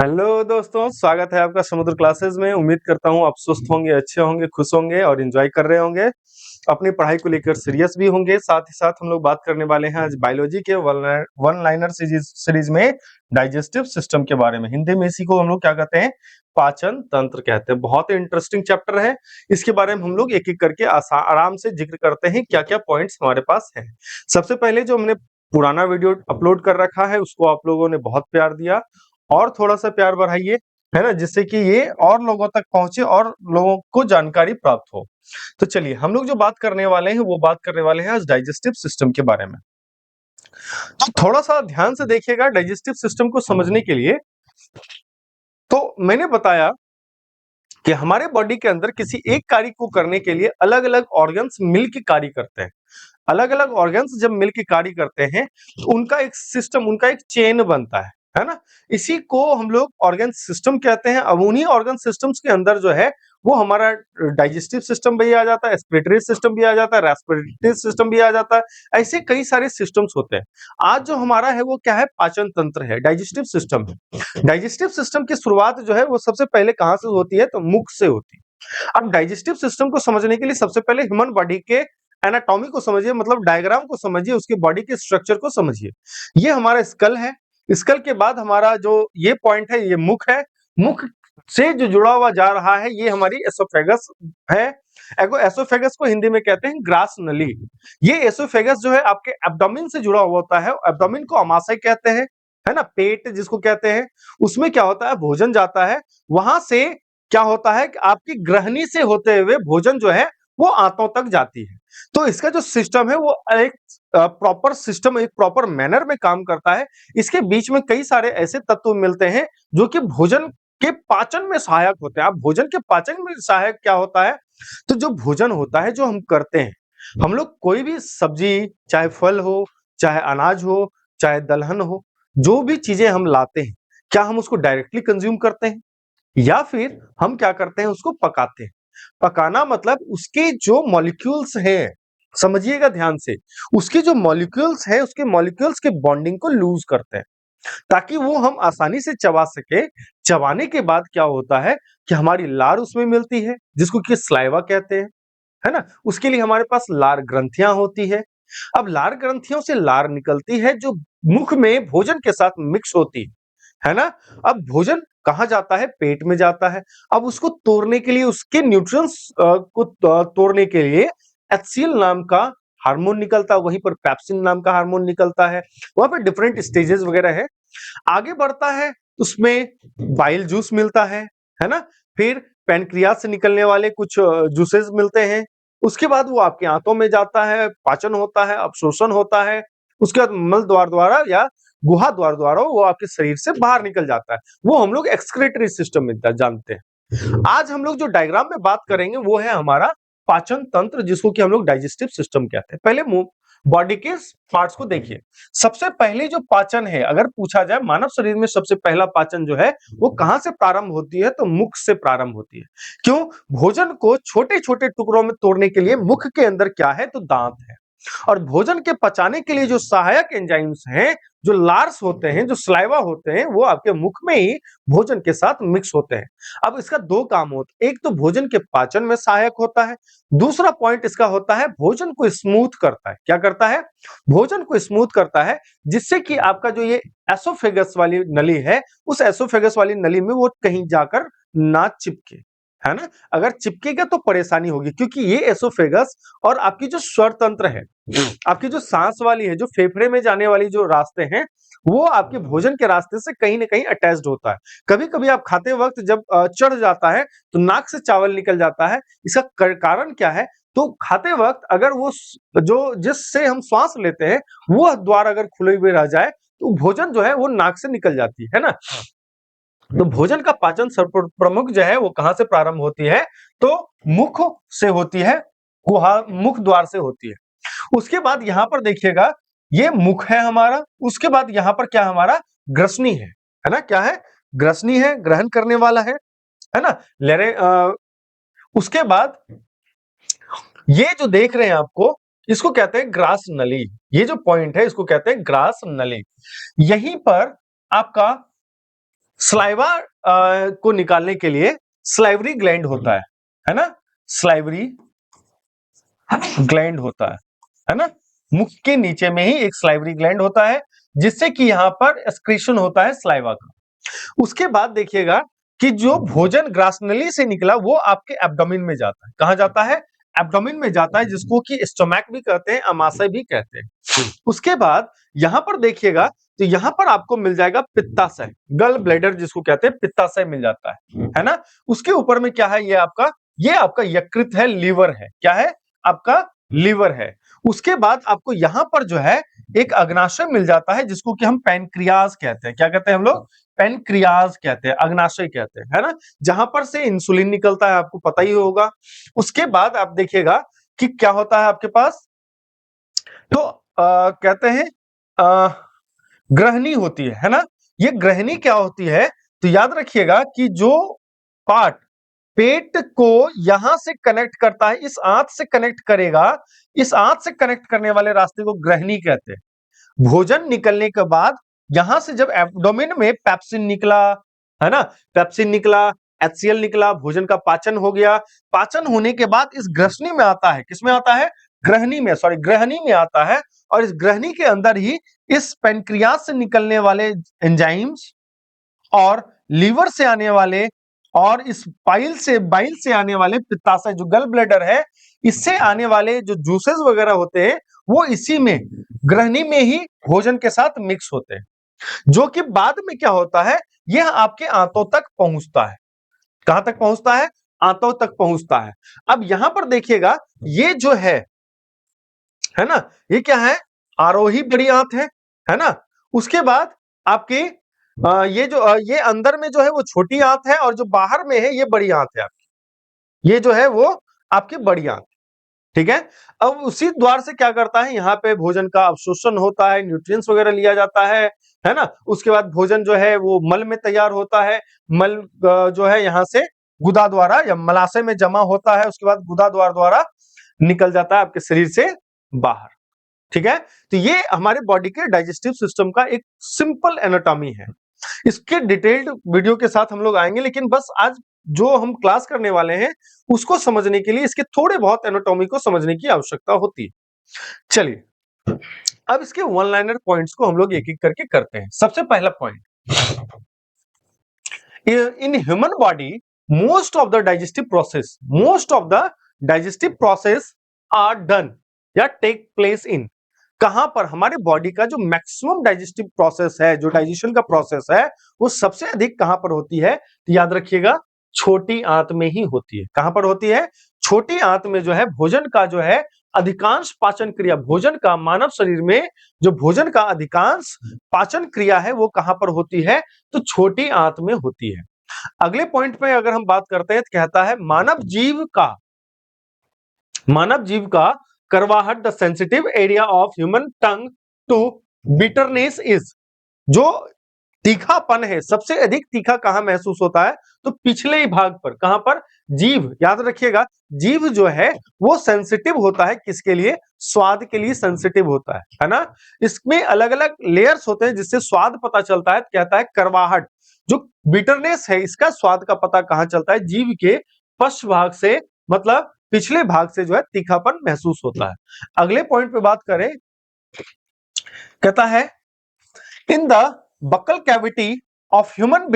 Hello दोस्तों, स्वागत है आपका समुद्र क्लासेस में। उम्मीद करता हूँ आप स्वस्थ होंगे, अच्छे होंगे, खुश होंगे और एंजॉय कर रहे होंगे। अपनी पढ़ाई को लेकर सीरियस भी होंगे। साथ ही साथ हम लोग बात करने वाले हैं आज बायोलॉजी के वन लाइनर सीरीज में डाइजेस्टिव सिस्टम के बारे में। हिंदी में इसी को हम लोग क्या कहते हैं? पाचन तंत्र कहते हैं। बहुत ही इंटरेस्टिंग चैप्टर है। इसके बारे में हम लोग एक एक करके आराम से जिक्र करते हैं क्या क्या पॉइंट्स हमारे पास है। सबसे पहले जो हमने पुराना वीडियो अपलोड कर रखा है उसको आप लोगों ने बहुत प्यार दिया, और थोड़ा-सा प्यार बढ़ाइए, है ना? जिससे कि ये और लोगों तक पहुँचे और लोगों को जानकारी प्राप्त हो। तो चलिए, हम लोग जो बात करने वाले हैं, वो बात करने वाले हैं आज डाइजेस्टिव सिस्टम के बारे में। तो थोड़ा-सा ध्यान से देखिएगा डाइजेस्टिव सिस्टम को समझने के लिए। तो मैंने बताया कि हमारे बॉडी के अंदर किसी एक कार्य को करने के लिए अलग-अलग ऑर्गन्स मिलके कार्य करते हैं। अलग-अलग ऑर्गन्स जब मिलके कार्य करते हैं, तो उनका एक सिस्टम, उनका एक चेन बनता है ना? इसी को हम लोग ऑर्गन सिस्टम कहते हैं। अब उन्हीं ऑर्गन सिस्टम्स के अंदर जो है, वो हमारा डाइजेस्टिव सिस्टम भी आ जाता है, एक्सक्रीटरी सिस्टम भी आ जाता है, रेस्पिरेटरी सिस्टम भी आ जाता है। ऐसे कई सारे सिस्टम्स होते हैं। आज जो हमारा है वो क्या है? पाचन तंत्र है, डाइजेस्टिव सिस्टम है। डाइजेस्टिव सिस्टम की शुरुआत जो है वो सबसे पहले कहाँ से होती है? तो मुख से होती है। अब डाइजेस्टिव सिस्टम को समझने के लिए सबसे पहले ह्यूमन बॉडी के एनाटॉमी को समझिए, मतलब डायग्राम को समझिए, उसकी बॉडी के स्ट्रक्चर को समझिए। ये हमारा स्कल है। स्कल के बाद हमारा जो ये पॉइंट है, ये मुख है। मुख से जो जुड़ा हुआ जा रहा है, ये हमारी एसोफेगस है। एसोफेगस को हिंदी में कहते हैं ग्रास नली। ये एसोफेगस जो है आपके एब्डोमेन से जुड़ा हुआ होता है। एब्डोमेन को अमाशय कहते हैं, है ना? पेट जिसको कहते हैं। उसमें क्या होता है? भोजन जाता है। वहां से क्या होता है कि आपकी ग्रहणी से होते हुए भोजन जो है वो आंतों तक जाती है। तो इसका जो सिस्टम है वो एक प्रॉपर सिस्टम, एक प्रॉपर मैनर में काम करता है। इसके बीच में कई सारे ऐसे तत्व मिलते हैं जो कि भोजन के पाचन में सहायक होते हैं। अब भोजन के पाचन में सहायक क्या होता है? तो जो भोजन होता है, जो हम करते हैं, हम लोग कोई भी सब्जी, चाहे फल हो, चाहे अनाज हो, चाहे दलहन हो, जो भी चीजें हम लाते हैं, क्या हम उसको डायरेक्टली कंज्यूम करते हैं या फिर हम क्या करते हैं? उसको पकाते हैं। पकाना मतलब उसके जो मॉलिक्यूल्स हैं, समझिएगा ध्यान से, उसके जो मॉलिक्यूल्स हैं, उसके मॉलिक्यूल्स के बॉन्डिंग को लूज करते हैं, ताकि वो हम आसानी से चबा सके। चबाने के बाद क्या होता है कि हमारी लार उसमें मिलती है, जिसको कि सलाइवा कहते हैं, है ना? उसके लिए हमारे पास लार ग्रंथियां होती है। अब लार ग्रंथियों से लार निकलती है जो मुख में भोजन के साथ मिक्स होती है ना? अब भोजन कहाँ जाता है? पेट में जाता है। अब उसको तोड़ने के लिए, उसके न्यूट्रिएंट्स को तोड़ने के लिए एचसीएल नाम का हार्मोन निकलता है, वहीं पर पेप्सिन नाम का हार्मोन निकलता है। वहां पे डिफरेंट स्टेजेस वगैरह है। आगे बढ़ता है, उसमें बाइल जूस मिलता है ना? फिर पैनक्रियाज से निकलने वाले कुछ जूसेस मिलते हैं। उसके बाद वो आपके आंतों में जाता है, पाचन होता है, अवशोषण होता है। उसके बाद मल द्वार द्वारा या गुहा द्वार द्वारा वो आपके शरीर से बाहर निकल जाता है। वो हम लोग एक्सक्रीटरी सिस्टम में जानते हैं। आज हम लोग जो डायग्राम में बात करेंगे वो है हमारा पाचन तंत्र, जिसको कि हम लोग डाइजेस्टिव सिस्टम कहते हैं। पहले बॉडी के पार्ट्स को देखिए। सबसे पहले जो पाचन है, अगर पूछा जाए मानव शरीर में सबसे पहला पाचन जो है वो कहां से प्रारंभ होती है? तो मुख से प्रारंभ होती है। क्यों? भोजन को छोटे छोटे टुकड़ों में तोड़ने के लिए मुख के अंदर क्या है? तो दांत है। और भोजन के पचाने के लिए जो सहायक एंजाइम्स हैं, जो लार्स होते हैं, जो सलाइवा होते हैं, वो आपके मुख में ही भोजन के साथ मिक्स होते हैं। अब इसका दो काम होते हैं। एक तो भोजन के पाचन में सहायक होता है। दूसरा पॉइंट इसका होता है भोजन को स्मूथ करता है। क्या करता है? भोजन को स्मूथ करता है, जिससे कि आपका जो ये एसोफेगस वाली नली है, उस एसोफेगस वाली नली में वो कहीं जाकर ना चिपके, है ना? अगर चिपकेगा तो परेशानी होगी, क्योंकि ये एसोफेगस और आपकी जो स्वर तंत्र है, आपकी जो सांस वाली है, जो फेफड़े में जाने वाली जो रास्ते हैं, वो आपके भोजन के रास्ते से कहीं ना कहीं अटैच्ड होता है। कभी कभी आप खाते वक्त जब चढ़ जाता है तो नाक से चावल निकल जाता है। इसका कारण क्या है? तो खाते वक्त अगर वो जो जिससे हम श्वास लेते हैं वो द्वार अगर खुले हुए रह जाए तो भोजन जो है वो नाक से निकल जाती है ना? तो भोजन का पाचन प्रमुख जो है वो कहां से प्रारंभ होती है? तो मुख से होती है, गुहा मुख द्वार से होती है। उसके बाद यहां पर देखिएगा, ये मुख है हमारा। उसके बाद यहां पर क्या हमारा? ग्रसनी है ना? क्या है? ग्रसनी है, ग्रहण करने वाला है ना? लेरे उसके बाद ये जो देख रहे हैं आपको, इसको कहते हैं ग्रास नली। ये जो पॉइंट है इसको कहते हैं ग्रास नली। यहीं पर आपका स्लाइवा को निकालने के लिए स्लाइवरी ग्लैंड होता है ना, स्लाइवरी ग्लैंड होता है ना, मुख के नीचे में ही एक स्लाइवरी ग्लैंड होता है जिससे कि यहां पर एक्सक्रीशन होता है स्लाइवा का। उसके बाद देखिएगा कि जो भोजन ग्रासनली से निकला वो आपके एब्डोमेन में जाता है। कहां जाता है? एब्डोमेन में जाता है, जिसको कि स्टोमैक भी कहते हैं, अमाशय भी कहते हैं। उसके बाद यहां पर देखिएगा तो यहां पर आपको मिल जाएगा पित्ताशय, गल ब्लैडर जिसको कहते हैं, पित्ताशय मिल जाता है ना। उसके ऊपर में क्या है? ये आपका यकृत है, लीवर है। क्या है? आपका लीवर है। उसके बाद आपको यहां पर जो है एक अग्नाशय मिल जाता है जिसको कि हम पैनक्रियाज कहते हैं। क्या कहते हैं हम लोग? पैनक्रियाज कहते हैं, अग्नाशय कहते हैं, है ना, जहां पर से इंसुलिन निकलता है, आपको पता ही होगा। उसके बाद आप देखिएगा कि क्या होता है आपके पास, तो कहते हैं ग्रहणी होती है ना। ये ग्रहणी क्या होती है? तो याद रखिएगा कि जो पार्ट पेट को यहां से कनेक्ट करता है, इस आंत से कनेक्ट करेगा, इस आंत से कनेक्ट करने वाले रास्ते को ग्रहणी कहते हैं। भोजन निकलने के बाद यहां से जब एब्डोमेन में पेप्सिन निकला, है ना, पेप्सिन निकला, एचसीएल निकला, भोजन का पाचन हो गया। पाचन होने के बाद इस ग्रसनी में आता है, किसमें आता है? ग्रहणी में, सॉरी, ग्रहणी में आता है। और इस ग्रहणी के अंदर ही इस पेनक्रियास से निकलने वाले एंजाइम्स और लीवर से आने वाले और इस बाइल से आने वाले पित्ताशय जो गल ब्लैडर है, इससे आने वाले जो जूसेस वगैरह होते हैं वो इसी में ग्रहणी में ही भोजन के साथ मिक्स होते हैं, जो कि बाद में क्या होता है, यह आपके आंतों तक पहुंचता है। कहां तक पहुंचता है? आंतों तक पहुंचता है। अब यहां पर देखिएगा ये जो है ना, ये क्या है? आरोही बड़ी आंत है ना। उसके बाद आपकी ये अंदर में जो है वो छोटी आंत है और जो बाहर में है ये बड़ी आंत है आपकी। ये जो है वो आपकी बड़ी आंत, ठीक है। अब उसी द्वार से क्या करता है, यहाँ पे भोजन का अवशोषण होता है, न्यूट्रिएंट्स वगैरह लिया जाता है ना। उसके बाद भोजन जो है वो मल में तैयार होता है। मल जो है यहाँ से गुदा द्वारा या मलाशय में जमा होता है, उसके बाद गुदा द्वार द्वारा निकल जाता है आपके शरीर से बाहर, ठीक है। तो ये हमारे बॉडी के डाइजेस्टिव सिस्टम का एक सिंपल एनाटॉमी है। इसके डिटेल्ड वीडियो के साथ हम लोग आएंगे, लेकिन बस आज जो हम क्लास करने वाले हैं उसको समझने के लिए इसके थोड़े बहुत एनाटॉमी को समझने की आवश्यकता होती है। चलिए अब इसके वन लाइनर पॉइंट्स को हम लोग एक एक करके करते हैं। सबसे पहला point, in human body most of the digestive process are done या टेक प्लेस इन, कहां पर? हमारे बॉडी का जो मैक्सिमम डाइजेस्टिव प्रोसेस है, जो डाइजेशन का प्रोसेस है, वो सबसे अधिक कहां पर होती है? तो याद रखिएगा छोटी आंत में ही होती है। कहां पर होती है? छोटी आंत में जो है भोजन का जो है अधिकांश पाचन क्रिया, भोजन का मानव शरीर में जो भोजन का अधिकांश पाचन क्रिया है वो कहां पर होती है? तो छोटी आंत में होती है। अगले पॉइंट पे अगर हम बात करते हैं तो कहता है मानव जीव का करवाहट, the sensitive area of human tongue to bitterness is, जो तीखापन है सबसे अधिक तीखा कहां महसूस होता है? तो पिछले ही भाग पर। कहां पर? जीभ। याद रखिएगा जीभ जो है वो सेंसिटिव होता है, किसके लिए? स्वाद के लिए सेंसिटिव होता है ना। इसमें अलग अलग लेयर्स होते हैं जिससे स्वाद पता चलता है। कहता है करवाहट, जो बिटरनेस है इसका स्वाद का पता कहां चलता है? जीभ के पश्च भाग से, मतलब पिछले भाग से जो है तीखापन महसूस होता है। अगले पॉइंट पे बात करें, कहता है in the buccal cavity of human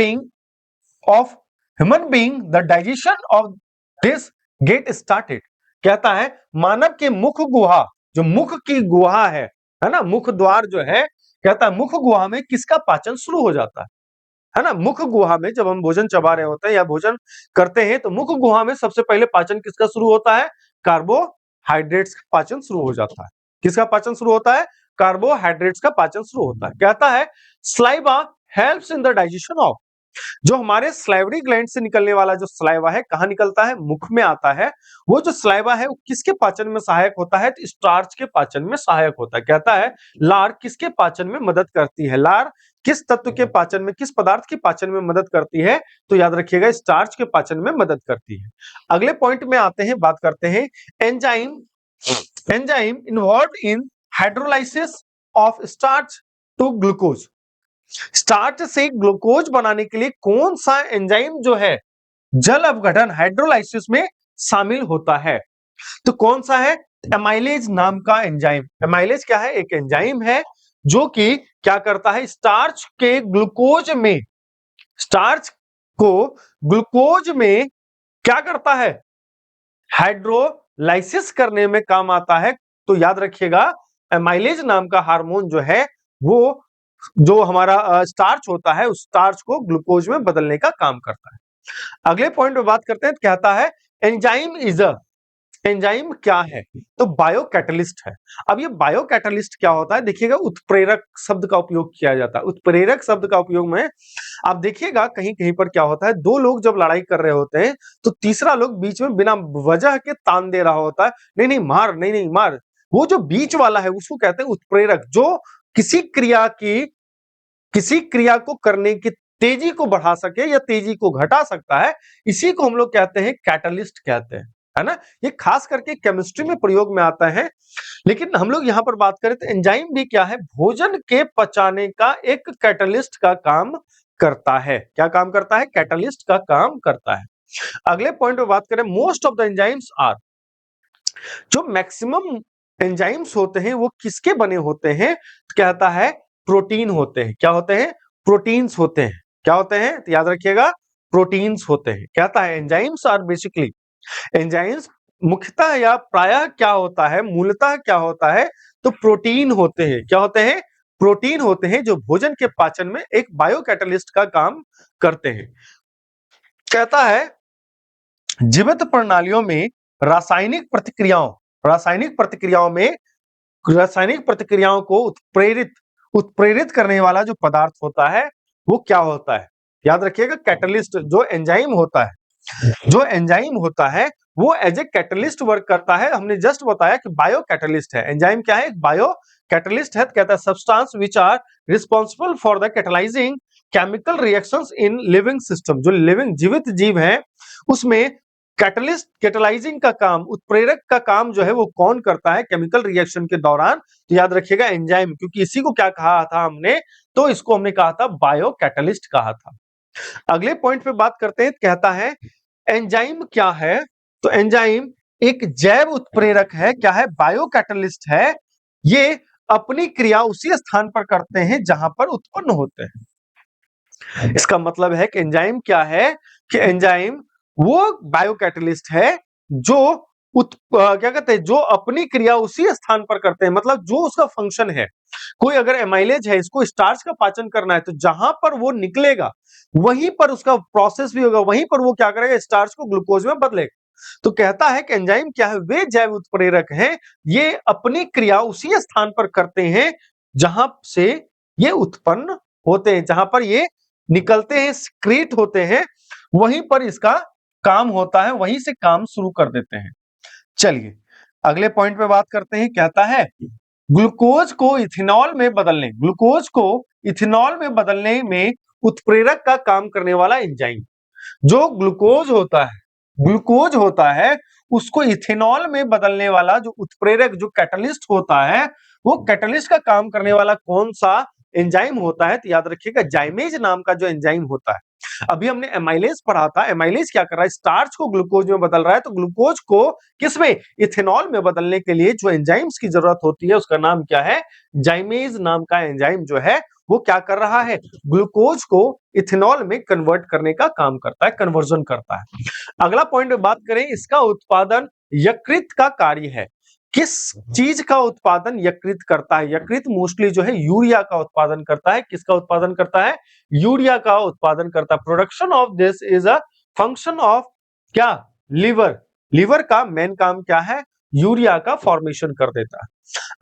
being the digestion of this get started. कहता है मानव के मुख गुहा, जो मुख की गुहा है ना, मुख द्वार जो है, कहता है मुख गुहा में किसका पाचन शुरू हो जाता है ना। मुख गुहा में जब हम भोजन चबा रहे होते हैं या भोजन करते हैं तो मुख गुहा में सबसे पहले पाचन किसका शुरू होता है? कार्बोहाइड्रेट्स का पाचन शुरू हो जाता है। किसका पाचन शुरू होता है? कार्बोहाइड्रेट्स का पाचन शुरू होता है। कहता है saliva helps in the digestion of, जो हमारे स्लाइवरी ग्लैंड से निकलने वाला जो स्लाइवा है कहां निकलता है? मुख में आता है। वो जो स्लाइवा है वो किसके पाचन में सहायक होता है? तो स्टार्च के पाचन में सहायक होता है। कहता है लार किसके पाचन में मदद करती है? लार किस तत्व के पाचन में, किस पदार्थ के पाचन में मदद करती है? तो याद रखिएगा स्टार्च के पाचन में मदद करती है। अगले पॉइंट में आते हैं, बात करते हैं enzyme involve in hydrolysis of starch to glucose. Starch से ग्लूकोज बनाने के लिए कौन सा एंजाइम जो है जल अपघटन हाइड्रोलाइसिस में शामिल होता है? तो कौन सा है? एमाइलेज नाम का एंजाइम। एमाइलेज क्या है? एक एंजाइम है जो कि क्या करता है, स्टार्च को ग्लूकोज में क्या करता है, हाइड्रोलाइसिस करने में काम आता है। तो याद रखिएगा, एमाइलेज नाम का हार्मोन जो है वो जो हमारा स्टार्च होता है उस स्टार्च को ग्लूकोज में बदलने का काम करता है। अगले पॉइंट पे बात करते हैं। कहता है एंजाइम क्या है? तो बायो कैटलिस्ट है। अब ये बायो कैटलिस्ट क्या होता है? देखिएगा, उत्प्रेरक शब्द का उपयोग किया जाता है। उत्प्रेरक शब्द का उपयोग में आप देखिएगा कहीं कहीं पर क्या होता है, दो लोग जब लड़ाई कर रहे होते हैं तो तीसरा लोग बीच में बिना वजह के तान दे रहा होता है, नहीं नहीं मार, नहीं नहीं मार। वो जो बीच वाला है उसको कहते हैं उत्प्रेरक, जो किसी क्रिया को करने की तेजी को बढ़ा सके या तेजी को घटा सकता है, इसी को हम लोग कहते हैं कैटलिस्ट कहते हैं, है ना। ये खास करके केमिस्ट्री में प्रयोग में आता है। लेकिन हम लोग यहां पर बात करें तो एंजाइम भी क्या है, भोजन के पचाने का एक कैटलिस्ट का काम करता है। क्या काम करता है? कैटलिस्ट का काम करता है। अगले पॉइंट पे बात करें, most of the enzymes are, जो मैक्सिमम एंजाइम्स होते हैं वो किसके बने होते हैं? तो कहता है प्रोटीन होते हैं। क्या होते हैं? प्रोटीन्स होते हैं। क्या होते हैं? तो याद रखिएगा, प्रोटीन्स होते हैं। कहता है एंजाइम्स आर बेसिकली, एंजाइम्स मुख्यतः या प्रायः क्या होता है, मूलतः क्या होता है, तो प्रोटीन होते हैं। क्या होते हैं? प्रोटीन होते हैं जो भोजन के पाचन में एक बायो कैटलिस्ट का काम करते हैं। कहता है जीवित प्रणालियों में रासायनिक प्रतिक्रियाओं को उत्प्रेरित करने वाला जो पदार्थ होता है वो क्या होता है? याद रखिएगा, कैटलिस्ट जो एंजाइम होता है वो एज ए कैटलिस्ट वर्क करता है। हमने जस्ट बताया कि बायो कैटलिस्ट है। एंजाइम क्या है? एक बायो कैटलिस्ट है। कहता है substance which are responsible for the catalysing chemical reactions in living system. जो लिविंग जीवित जीव है उसमें कैटलाइजिंग का काम, उत्प्रेरक का काम जो है वो कौन करता है केमिकल रिएक्शन के दौरान? तो याद रखिएगा एंजाइम, क्योंकि इसी को क्या कहा था हमने, तो इसको हमने कहा था बायो कैटलिस्ट कहा था। अगले पॉइंट पे बात करते हैं। कहता है एंजाइम क्या है? तो एंजाइम एक जैव उत्प्रेरक है। क्या है? बायो कैटलिस्ट है। ये अपनी क्रिया उसी स्थान पर करते हैं जहां पर उत्पन्न होते हैं। इसका मतलब है कि एंजाइम क्या है, कि एंजाइम वो बायो कैटलिस्ट है जो क्या कहते हैं, जो अपनी क्रिया उसी स्थान पर करते हैं। मतलब जो उसका फंक्शन है, कोई अगर एमाइलेज है, इसको स्टार्च का पाचन करना है, तो जहां पर वो निकलेगा वहीं पर उसका प्रोसेस भी होगा, वहीं पर वो क्या करेगा, स्टार्च को ग्लूकोज में बदलेगा। तो कहता है कि एंजाइम क्या है, वे जैव उत्प्रेरक हैं, ये अपनी क्रिया उसी स्थान पर करते हैं जहां से ये उत्पन्न होते हैं, जहां पर ये निकलते हैं, सिक्रीट होते हैं, वहीं पर इसका काम होता है, वहीं से काम शुरू कर देते हैं। चलिए अगले पॉइंट पे बात करते हैं। कहता है ग्लूकोज को इथेनॉल में बदलने में उत्प्रेरक का काम करने वाला एंजाइम, जो ग्लूकोज होता है उसको इथेनॉल में बदलने वाला जो उत्प्रेरक, जो कैटलिस्ट होता है, वो कैटलिस्ट का काम करने वाला कौन सा एंजाइम होता है? तो याद रखिएगा जाइमेज नाम का जो एंजाइम होता है। अभी हमने एमाइलेज पढ़ा था। एमाइलेज क्या कर रहा है? स्टार्च को ग्लूकोज में बदल रहा है। तो ग्लूकोज को किसमें? इथेनॉल में बदलने के लिए जो एंजाइम्स की जरूरत होती है उसका नाम क्या है? जाइमेज नाम का एंजाइम जो है वो क्या कर रहा है? ग्लूकोज को इथेनॉल में कन्वर्ट करने का काम करता है, कन्वर्जन करता है। अगला पॉइंट में बात करें, इसका उत्पादन यकृत का कार्य है। किस चीज का उत्पादन यकृत करता है? यकृत मोस्टली जो है यूरिया का उत्पादन करता है। किसका उत्पादन करता है? यूरिया का उत्पादन करता है। Production of this is a function of क्या? लिवर का मेन काम क्या है? यूरिया का फॉर्मेशन कर देता है।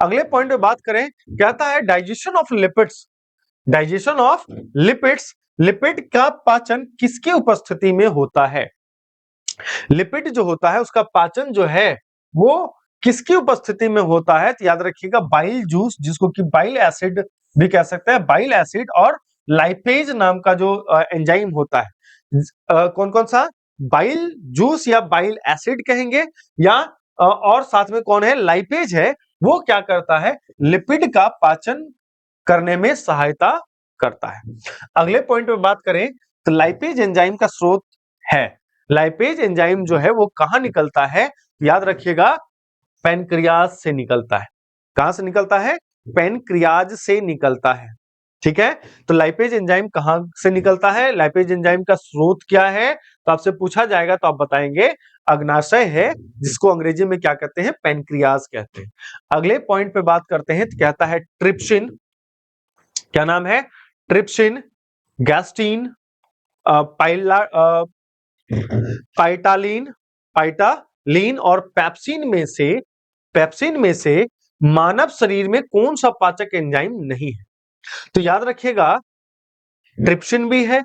अगले पॉइंट पे बात करें, कहता है डाइजेशन ऑफ लिपिड का पाचन किसकी उपस्थिति में होता है? लिपिड जो होता है उसका पाचन जो है वो किसकी उपस्थिति में होता है? तो याद रखिएगा बाइल जूस, जिसको कि बाइल एसिड भी कह सकते हैं, बाइल एसिड और लाइपेज नाम का जो एंजाइम होता है, कौन कौन सा? बाइल जूस या बाइल एसिड कहेंगे, या और साथ में कौन है? लाइपेज है। वो क्या करता है? लिपिड का पाचन करने में सहायता करता है। अगले पॉइंट पे बात करें तो लाइपेज एंजाइम का स्रोत है। लाइपेज एंजाइम जो है वो कहां निकलता है? याद रखिएगा, पैनक्रियाज से निकलता है। कहां से निकलता है? पैनक्रियाज से निकलता है। ठीक है, तो लाइपेज एंजाइम कहां से निकलता है? लाइपेज एंजाइम का स्रोत क्या है? तो आपसे पूछा जाएगा तो आप बताएंगे अग्नाशय है, जिसको अंग्रेजी में क्या कहते हैं? पैनक्रियाज कहते हैं। अगले पॉइंट पे बात करते हैं तो कहता है ट्रिप्सिन। क्या नाम है? ट्रिप्सिन, गैस्टीन, पाइटालीन, पाइटालीन और पेप्सिन में से मानव शरीर में कौन सा पाचक एंजाइम नहीं है? तो याद रखिएगा, ट्रिप्सिन भी है,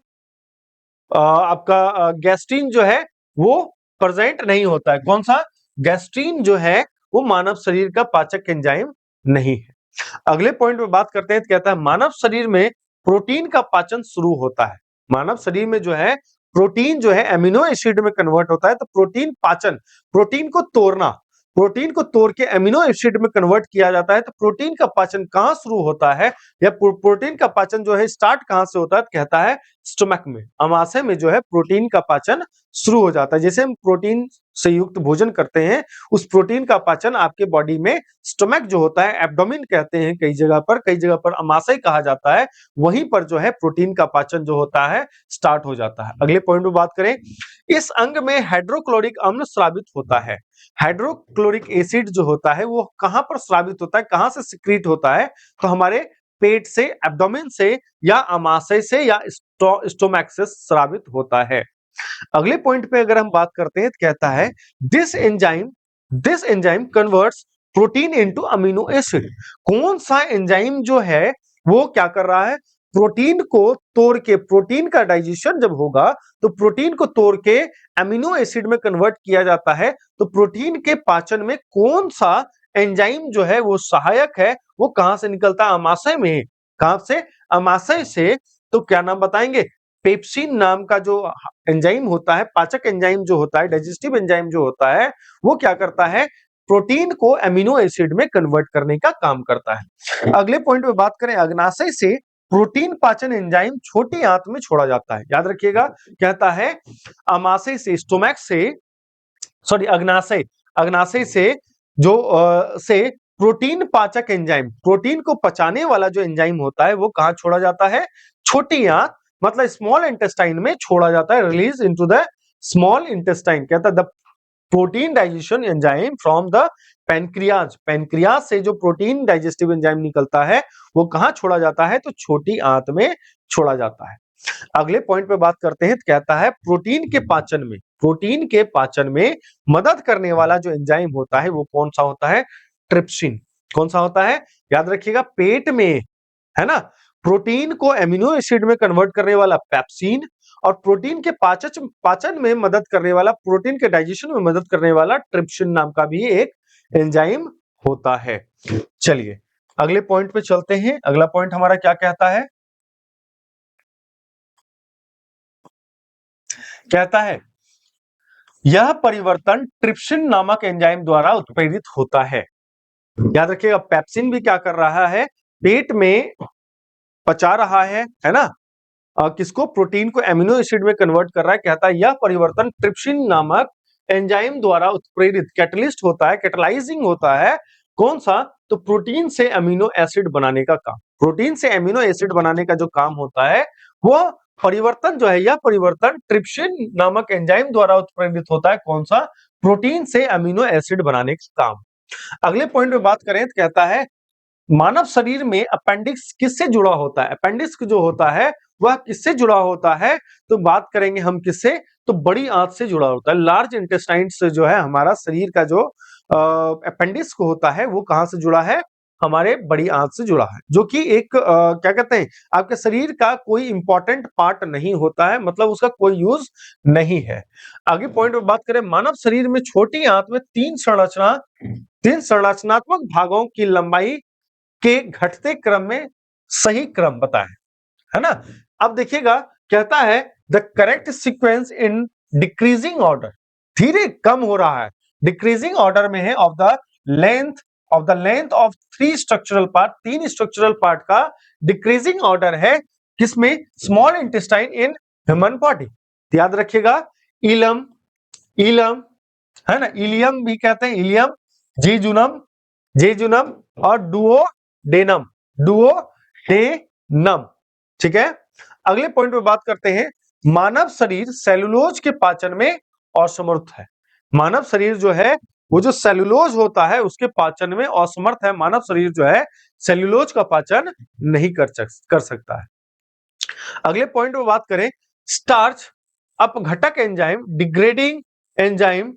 आपका गैस्ट्रीन जो है वो प्रेजेंट नहीं होता है। कौन सा? गैस्ट्रीन जो है वो मानव शरीर का पाचक एंजाइम नहीं है। अगले पॉइंट पे बात करते हैं तो कहता है मानव शरीर में प्रोटीन का पाचन शुरू होता है। मानव शरीर में जो है प्रोटीन जो है एमिनो एसिड में कन्वर्ट होता है। तो प्रोटीन पाचन, प्रोटीन को तोड़ना, प्रोटीन को तोड़ के एमिनो एसिड में कन्वर्ट किया जाता है। तो प्रोटीन का पाचन कहां शुरू होता है, या प्रोटीन का पाचन जो है स्टार्ट कहां से होता है? तो कहता है स्टमक में, अमाशय में जो है प्रोटीन का पाचन शुरू हो जाता है। जैसे हम प्रोटीन से युक्त भोजन करते हैं, उस प्रोटीन का पाचन आपके बॉडी में स्टमक जो होता है, एब्डोमेन कहते हैं कई जगह पर अमाशय कहा जाता है, वहीं पर जो है प्रोटीन का पाचन जो होता है स्टार्ट हो जाता है। अगले पॉइंट पे बात करें, इस अंग में हाइड्रोक्लोरिक अम्ल स्रावित होता है। हाइड्रोक्लोरिक एसिड जो होता है वो कहां पर स्रावित होता है, कहां से सिक्रीट होता है? तो हमारे पेट से, एब्डोमेन से, या अमाशय से, या स्टोमक से स्रावित होता है। अगले पॉइंट पे अगर हम बात करते हैं तो कहता है this enzyme converts protein into amino acid. कौन सा एंजाइम जो है वो क्या कर रहा है? प्रोटीन को तोड़ के, प्रोटीन का डाइजेशन जब होगा तो प्रोटीन को तोड़ के अमीनो एसिड में कन्वर्ट किया जाता है। तो प्रोटीन के पाचन में कौन सा एंजाइम जो है वो सहायक है? वो कहां से निकलता है? अमाशय में। कहां से? अमाशय से। तो क्या नाम बताएंगे? पेप्सिन नाम का जो एंजाइम होता है, पाचक एंजाइम जो होता है, डाइजेस्टिव एंजाइम जो होता है, वो क्या करता है? प्रोटीन को एमिनो एसिड में कन्वर्ट करने का काम करता है। अगले पॉइंट पे बात करें, अग्नाशय से प्रोटीन पाचन एंजाइम छोटी आंत में छोड़ा जाता है। याद रखिएगा, कहता है अमाशय से, स्टोमक से, सॉरी अग्नाशय से जो से प्रोटीन पाचक एंजाइम, प्रोटीन को पचाने वाला जो एंजाइम होता है वो कहां छोड़ा जाता है? छोटी आंत, मतलब स्मॉल इंटेस्टाइन में छोड़ा जाता है, release into the small intestine. कहता है the protein digestion enzyme from the pancreas. Pancreas से जो प्रोटीन डाइजेस्टिव एंजाइम निकलता है वो कहां छोड़ा जाता है? तो छोटी आंत में छोड़ा जाता है। अगले पॉइंट पे बात करते हैं तो कहता है प्रोटीन के पाचन में मदद करने वाला जो एंजाइम होता है वो कौन सा होता है? ट्रिप्सिन। कौन सा होता है? याद रखिएगा, पेट में है ना, प्रोटीन को एमिनो एसिड में कन्वर्ट करने वाला पेप्सिन, और प्रोटीन के पाचन में मदद करने वाला, प्रोटीन के डाइजेशन में मदद करने वाला ट्रिप्सिन नाम का भी एक एंजाइम होता है। चलिए अगले पॉइंट पे चलते हैं। अगला पॉइंट हमारा क्या कहता है? कहता है यह परिवर्तन ट्रिप्सिन नामक एंजाइम द्वारा उत्प्रेरित होता है। याद रखिएगा, पेप्सिन भी क्या कर रहा है? पेट में पचा रहा है ना, किसको? प्रोटीन को एमिनो एसिड में कन्वर्ट कर रहा है। कहता है यह परिवर्तन ट्रिप्सिन नामक एंजाइम द्वारा उत्प्रेरित, कैटलिस्ट होता है, कैटलाइजिंग होता है। कौन सा? तो प्रोटीन से एमिनो एसिड बनाने का काम, प्रोटीन से एमिनो एसिड बनाने का जो काम होता है वो परिवर्तन जो है, यह परिवर्तन ट्रिप्सिन नामक एंजाइम द्वारा उत्प्रेरित होता है। कौन सा? प्रोटीन से एमिनो एसिड बनाने का काम। अगले पॉइंट पे बात करें तो कहता है मानव शरीर में अपेंडिक्स किससे जुड़ा होता है? अपेंडिक्स जो होता है वह किससे जुड़ा होता है? तो बात करेंगे हम किससे? तो बड़ी आंत से जुड़ा होता है। लार्ज इंटेस्टाइन से जो है हमारा शरीर का जो अपेंडिक्स को होता है वो कहां से जुड़ा है? हमारे बड़ी आंत से जुड़ा है, जो कि एक क्या कहते हैं, आपके शरीर का कोई इंपॉर्टेंट पार्ट नहीं होता है, मतलब उसका कोई यूज नहीं है। आगे पॉइंट में बात करें, मानव शरीर में छोटी आंत में तीन संरचनात्मक भागों की लंबाई के घटते क्रम में सही क्रम बताएं, है ना। अब देखिएगा, कहता है the correct sequence in decreasing order, धीरे कम हो रहा है, डिक्रीजिंग ऑर्डर में है, of the length of three structural part, तीन स्ट्रक्चरल पार्ट का डिक्रीजिंग ऑर्डर है किसमें? स्मॉल इंटेस्टाइन इन ह्यूमन बॉडी। याद रखिएगा, इलम, इलम है ना, इलियम भी कहते हैं, इलियम, जेजुनम, जेजुनम और डुओडेनम, डुओडेनम। ठीक है, अगले पॉइंट पे बात करते हैं। मानव शरीर सेलुलोज के पाचन में असमर्थ है। मानव शरीर जो है वो जो सेलुलोज होता है उसके पाचन में असमर्थ है। मानव शरीर जो है सेलुलोज का पाचन नहीं कर सकता है। अगले पॉइंट पे बात करें, स्टार्च अपघटक एंजाइम, डिग्रेडिंग एंजाइम,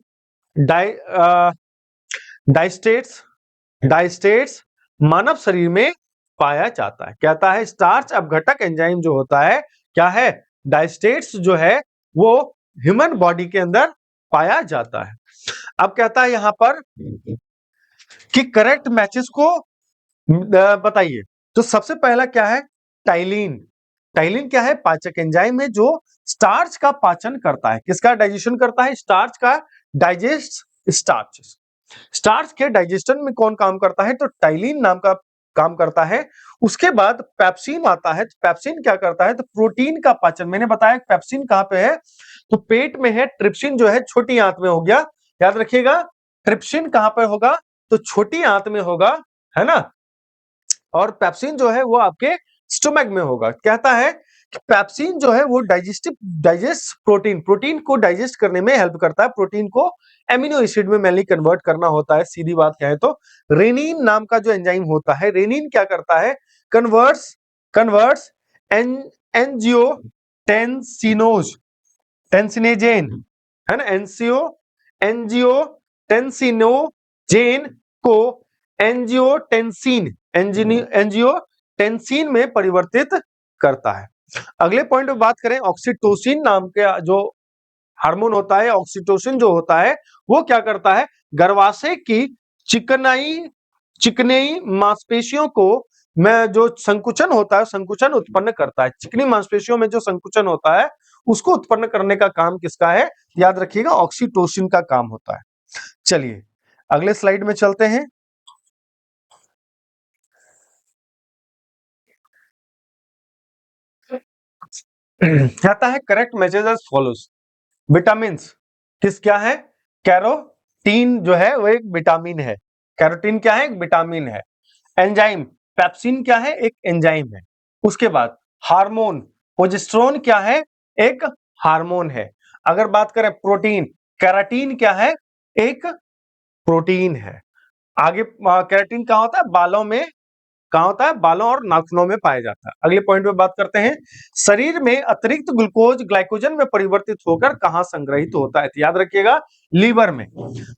डाइस्टेट्स, डाइस्टेट्स मानव शरीर में पाया जाता है। कहता है स्टार्च अपघटक एंजाइम जो होता है क्या है? डाइस्टेट्स जो है वो ह्यूमन बॉडी के अंदर पाया जाता है। अब कहता है यहां पर कि करेक्ट मैचेस को बताइए। तो सबसे पहला क्या है? टाइलिन। टाइलिन क्या है? पाचक एंजाइम है जो स्टार्च का पाचन करता है। किसका डाइजेशन करता है? स्टार्च का डाइजेस्ट स्टार्च। स्टार्च के डाइजेशन में कौन काम करता है? तो टाइलिन नाम का काम करता है। उसके बाद पेप्सिन आता है। पेप्सिन क्या करता है? तो प्रोटीन का पाचन। मैंने बताया पेप्सिन कहां पे है? तो पेट में है। ट्रिप्सिन जो है छोटी आंत में हो गया। याद रखिएगा, ट्रिप्सिन कहां पर होगा? तो छोटी आंत में होगा, है ना। और पेप्सिन जो है वो आपके स्टोमक में होगा। कहता है कि पेप्सिन जो है वो डाइजेस्ट प्रोटीन, प्रोटीन को डाइजेस्ट करने में हेल्प करता है। प्रोटीन को एमिनो एसिड में मेनली कन्वर्ट करना होता है। सीधी बात क्या है, तो रेनिन नाम का जो एंजाइम होता है, रेनिन क्या करता है? कन्वर्ट्स एंजियोटेंसिनोज, टेंसिनेजेन, है ना, एंजियोटेंसिनोजेन को एंजियोटेंसिन में परिवर्तित करता है। अगले पॉइंट पे बात करें, ऑक्सीटोसिन नाम का जो हार्मोन होता है, ऑक्सीटोसिन जो होता है वो क्या करता है? गर्भाशय की चिकनी मांसपेशियों को में जो संकुचन होता है, संकुचन उत्पन्न करता है। चिकनी मांसपेशियों में जो संकुचन होता है उसको उत्पन्न करने का काम किसका है? याद रखिएगा, ऑक्सीटोसिन का काम होता है। चलिए अगले स्लाइड में चलते हैं। कहता है correct message as follows. Vitamin किस क्या है? कैरोटीन जो है वो एक विटामिन है। कैरोटीन क्या है? एक विटामिन है। एंजाइम, पेप्सिन क्या है? एक एंजाइम है। उसके बाद हार्मोन, प्रोजेस्टेरोन क्या है? एक हार्मोन है। अगर बात करें प्रोटीन, केराटिन क्या है? एक प्रोटीन है। आगे केराटिन कहां होता है? बालों में। कहां होता है? बालों और नाखूनों में पाया जाता है। अगले पॉइंट पे बात करते हैं, शरीर में अतिरिक्त ग्लूकोज ग्लाइकोजन में परिवर्तित होकर कहां संग्रहित होता है? तो याद रखिएगा, लीवर में।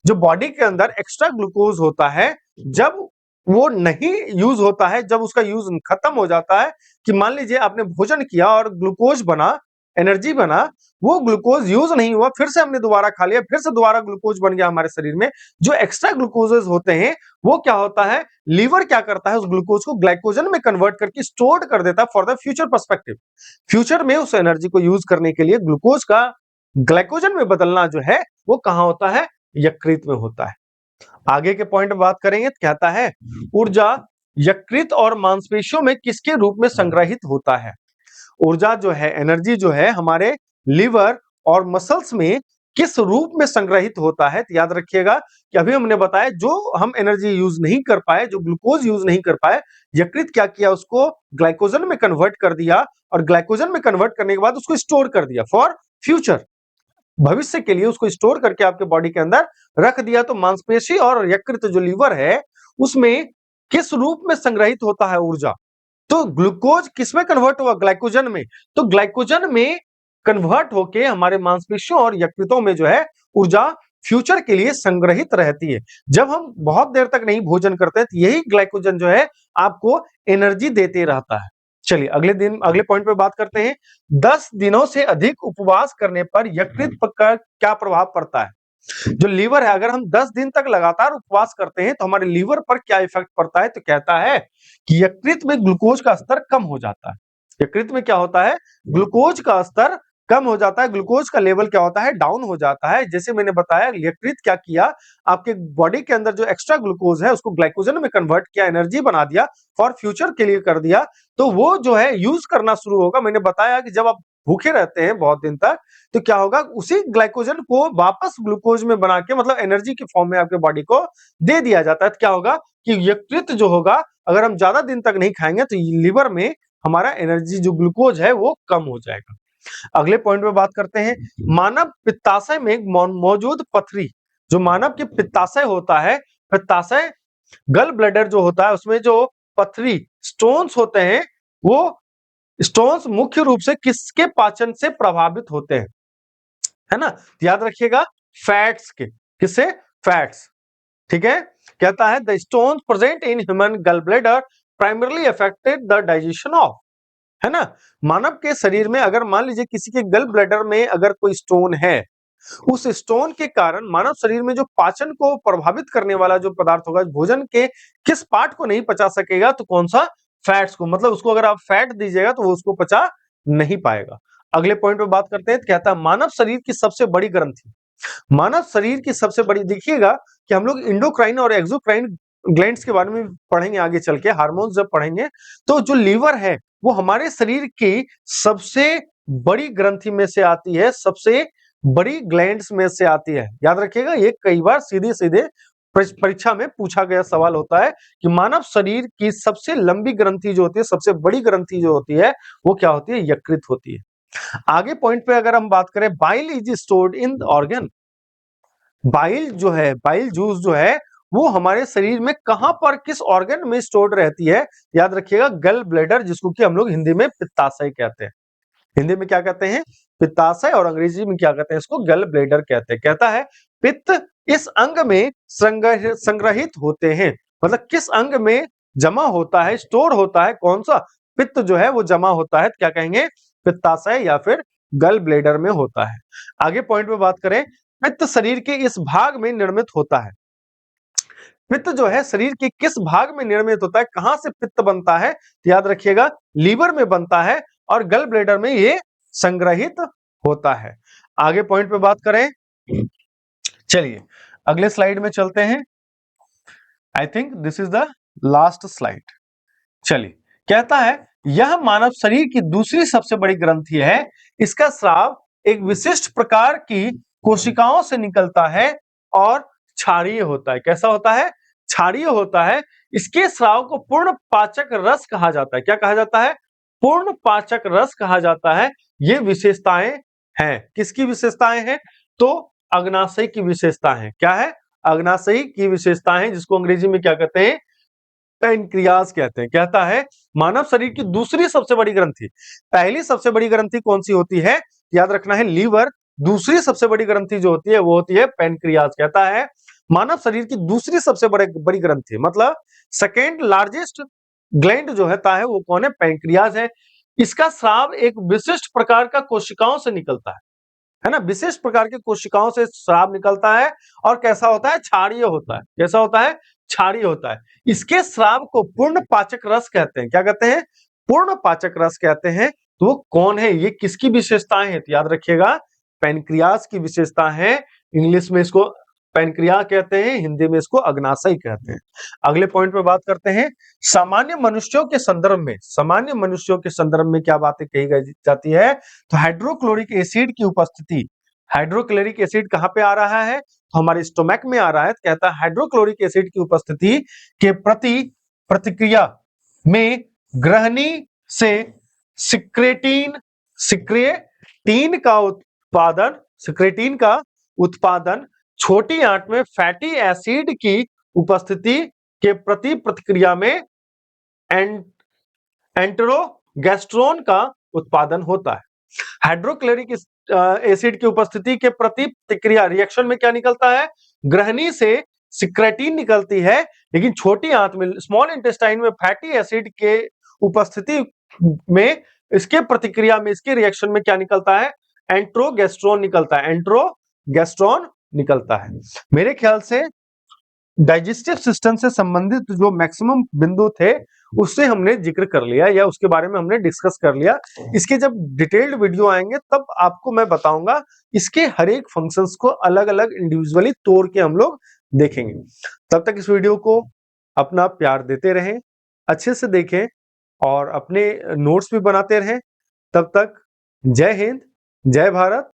जो बॉडी के अंदर एक्स्ट्रा ग्लूकोज होता है, जब वो नहीं यूज होता है, जब उसका यूज खत्म हो जाता है, कि मान लीजिए आपने भोजन किया और ग्लूकोज बना, एनर्जी बना, वो ग्लूकोज यूज नहीं हुआ, फिर से हमने दोबारा खा लिया, फिर से दोबारा ग्लूकोज बन गया हमारे शरीर में। जो एक्स्ट्रा ग्लूकोजेस होते हैं वो क्या होता है? लीवर क्या करता है? उस ग्लूकोज को ग्लाइकोजन में कन्वर्ट करके स्टोर कर देता है for the future perspective. Future में उस एनर्जी को यूज करने के लिए ग्लूकोज का ग्लाइकोजन में बदलना जो है वो कहां होता है? यकृत में होता है। आगे के पॉइंट में बात करेंगे तो कहता है ऊर्जा यकृत और मांसपेशियों में किसके रूप में संग्रहित होता है? ऊर्जा जो है, एनर्जी जो है, हमारे लिवर और मसल्स में किस रूप में संग्रहित होता है? तो याद रखिएगा कि अभी हमने बताया जो हम एनर्जी यूज नहीं कर पाए, जो ग्लूकोज यूज नहीं कर पाए, यकृत क्या किया? उसको ग्लाइकोजन में कन्वर्ट कर दिया, और ग्लाइकोजन में कन्वर्ट करने के बाद उसको स्टोर कर दिया फॉर फ्यूचर, भविष्य के लिए उसको स्टोर करके आपके बॉडी के अंदर रख दिया। तो मांसपेशी और यकृत जो लीवर है उसमें किस रूप में संग्रहित होता है ऊर्जा? तो ग्लूकोज किसमें कन्वर्ट हुआ? ग्लाइकोजन में। तो ग्लाइकोजन में कन्वर्ट होके हमारे मांसपेशियों और यकृतों में जो है ऊर्जा फ्यूचर के लिए संग्रहित रहती है। जब हम बहुत देर तक नहीं भोजन करते हैं तो यही ग्लाइकोजन जो है आपको एनर्जी देते रहता है। चलिए अगले पॉइंट पे बात करते हैं। 10 दिनों से अधिक उपवास करने पर यकृत पर क्या प्रभाव पड़ता है? जो लीवर है, अगर हम 10 दिन तक लगातार उपवास करते हैं तो हमारे लीवर पर क्या इफेक्ट पड़ता है? तो कहता है कि यकृत में ग्लूकोज का स्तर कम हो जाता है। यकृत में क्या होता है? ग्लूकोज का स्तर कम हो जाता है, ग्लूकोज का लेवल क्या होता है, डाउन हो जाता है। जैसे मैंने बताया यकृत क्या किया, आपके बॉडी के अंदर जो एक्स्ट्रा ग्लूकोज है उसको ग्लाइकोजन में कन्वर्ट किया, एनर्जी बना दिया, फॉर फ्यूचर के लिए कर दिया, तो वो जो है यूज करना शुरू होगा। मैंने बताया कि जब आप भूखे रहते हैं बहुत दिन तक तो क्या होगा, उसी ग्लाइकोजन को वापस ग्लूकोज में बना के मतलब एनर्जी की फॉर्म में आपके बॉडी को दे दिया जाता है। तो क्या होगा कि यकृत जो होगा, अगर हम ज्यादा दिन तक नहीं खाएंगे तो लिवर में हमारा एनर्जी जो ग्लूकोज है वो कम हो जाएगा। अगले पॉइंट पे बात करते हैं, मानव पित्ताशय में मौजूद पथरी, जो मानव के पित्ताशय होता है, पित्ताशय गल ब्लैडर जो होता है उसमें जो पथरी स्टोन्स होते हैं, वो स्टोन्स मुख्य रूप से किसके पाचन से प्रभावित होते हैं, है ना, याद रखिएगा फैट्स के, किससे, फैट्स, ठीक है। कहता है the stones present in human गल bladder primarily affected the digestion of, है ना, मानव के शरीर में अगर मान लीजिए किसी के गल ब्लैडर में अगर कोई स्टोन है, उस स्टोन के कारण मानव शरीर में जो पाचन को प्रभावित करने वाला जो पदार्थ होगा, भोजन के किस पार्ट को नहीं पचा सकेगा, तो कौन सा, फैट्स को, मतलब उसको अगर आप फैट दीजिएगा तो वो उसको पचा नहीं पाएगा। अगले पॉइंट पे बात करते हैं, तो कहता है मानव शरीर की सबसे बड़ी ग्रंथि, मानव शरीर की सबसे बड़ी, देखिएगा कि हम लोग इंडोक्राइन और एक्सोक्राइन ग्लैंड्स के बारे में पढ़ेंगे आगे चल के, हार्मोन्स जब पढ़ेंगे, तो जो लीवर है वो हमारे शरीर की सबसे बड़ी ग्रंथि में से आती है, सबसे बड़ी ग्लैंड्स में से आती है। याद रखिएगा, ये कई बार सीधे सीधे परीक्षा में पूछा गया सवाल होता है कि मानव शरीर की सबसे लंबी ग्रंथि जो होती है, सबसे बड़ी ग्रंथि जो होती है वो क्या होती है, यकृत होती है। आगे पॉइंट पे अगर हम बात करें, bile is stored in organ, bile जो है, बाइल जूस जो है वो हमारे शरीर में कहां पर किस ऑर्गन में स्टोर्ड रहती है, याद रखिएगा गल ब्लैडर, जिसको कि हम लोग हिंदी में पित्ताशय कहते हैं, हिंदी में क्या कहते हैं, पित्ताशय, और अंग्रेजी में क्या कहते हैं, इसको गल ब्लैडर कहते हैं। कहता है पित्त इस अंग में संग्रहित होते हैं, मतलब किस अंग में जमा होता है, स्टोर होता है, कौन सा पित्त जो है वो जमा होता है, क्या कहेंगे, पित्ताशय या फिर गल ब्लैडर में होता है। आगे पॉइंट पे बात करें, पित्त शरीर के इस भाग में निर्मित होता है, पित्त जो है शरीर के किस भाग में निर्मित होता है, कहां से पित्त बनता है, तो याद रखिएगा लीवर में बनता है और गल ब्लैडर में ये संग्रहित होता है। आगे पॉइंट पे बात करें, चलिए अगले स्लाइड में चलते हैं, I think this is the last slide. चलिए, कहता है यह मानव शरीर की दूसरी सबसे बड़ी ग्रंथि है, इसका स्राव एक विशिष्ट प्रकार की कोशिकाओं से निकलता है और क्षारीय होता है। कैसा होता है, क्षारीय होता है। इसके स्राव को पूर्ण पाचक रस कहा जाता है। क्या कहा जाता है, पूर्ण पाचक रस कहा जाता है। ये विशेषताएं हैं, किसकी विशेषताएं हैं, तो अग्नाशय की विशेषता है। क्या है, अग्नाशय की विशेषताएं, जिसको अंग्रेजी में क्या कहते हैं, पैनक्रियाज कहते हैं। कहता है मानव शरीर की दूसरी सबसे बड़ी ग्रंथि, पहली सबसे बड़ी ग्रंथि कौन सी होती है, याद रखना है लीवर, दूसरी सबसे बड़ी ग्रंथि जो होती है वो होती है पैनक्रियाज। कहता है मानव शरीर की दूसरी सबसे बड़ी ग्रंथि, मतलब सेकेंड लार्जेस्ट ग्लैंड जो है वो कौन है, पैनक्रियाज है। इसका स्राव एक विशिष्ट प्रकार का कोशिकाओं से निकलता है ना, विशेष प्रकार के कोशिकाओं से स्राव निकलता है और कैसा होता है, क्षारीय होता है। कैसा होता है, क्षारीय होता है। इसके स्राव को पूर्ण पाचक रस कहते हैं। क्या कहते हैं, पूर्ण पाचक रस कहते हैं। तो वो कौन है, ये किसकी विशेषताएं हैं, तो याद रखिएगा पैनक्रियाज की विशेषता है। इंग्लिश में इसको पैनक्रिया कहते हैं, हिंदी में इसको अग्नाशय कहते हैं। अगले पॉइंट पे बात करते हैं, सामान्य मनुष्यों के संदर्भ में, सामान्य मनुष्यों के संदर्भ में क्या बातें कही जाती है, तो हाइड्रोक्लोरिक एसिड की उपस्थिति, हाइड्रोक्लोरिक एसिड कहां पे आ रहा है, तो हमारे स्टोमक में आ रहा है। तो कहता है हाइड्रोक्लोरिक एसिड की उपस्थिति के प्रति प्रतिक्रिया में ग्रहणी से सिक्रेटीन का उत्पादन, सिक्रेटीन का उत्पादन छोटी आंत में फैटी एसिड की उपस्थिति के प्रति प्रतिक्रिया में एंटेरोगेस्ट्रोन का उत्पादन होता है। हाइड्रोक्लोरिक एसिड की उपस्थिति के प्रति प्रतिक्रिया, रिएक्शन में क्या निकलता है, ग्रहणी से सिक्रेटीन निकलती है, लेकिन छोटी आंत में, स्मॉल इंटेस्टाइन में फैटी एसिड के उपस्थिति में, इसके प्रतिक्रिया में, इसके रिएक्शन में क्या निकलता है, एंट्रोगेस्ट्रोन निकलता है, एंट्रोगेस्ट्रोन निकलता है। मेरे ख्याल से डाइजेस्टिव सिस्टम से संबंधित जो मैक्सिमम बिंदु थे उससे हमने जिक्र कर लिया या उसके बारे में हमने डिस्कस कर लिया। इसके जब डिटेल्ड वीडियो आएंगे तब आपको मैं बताऊंगा इसके हर एक फंक्शंस को अलग-अलग इंडिविजुअली तोड़ के हम लोग देखेंगे। तब तक इस वीडियो को अपना प्यार देते रहें, अच्छे से देखें और अपने नोट्स भी बनाते रहें। तब तक जय हिंद, जय भारत।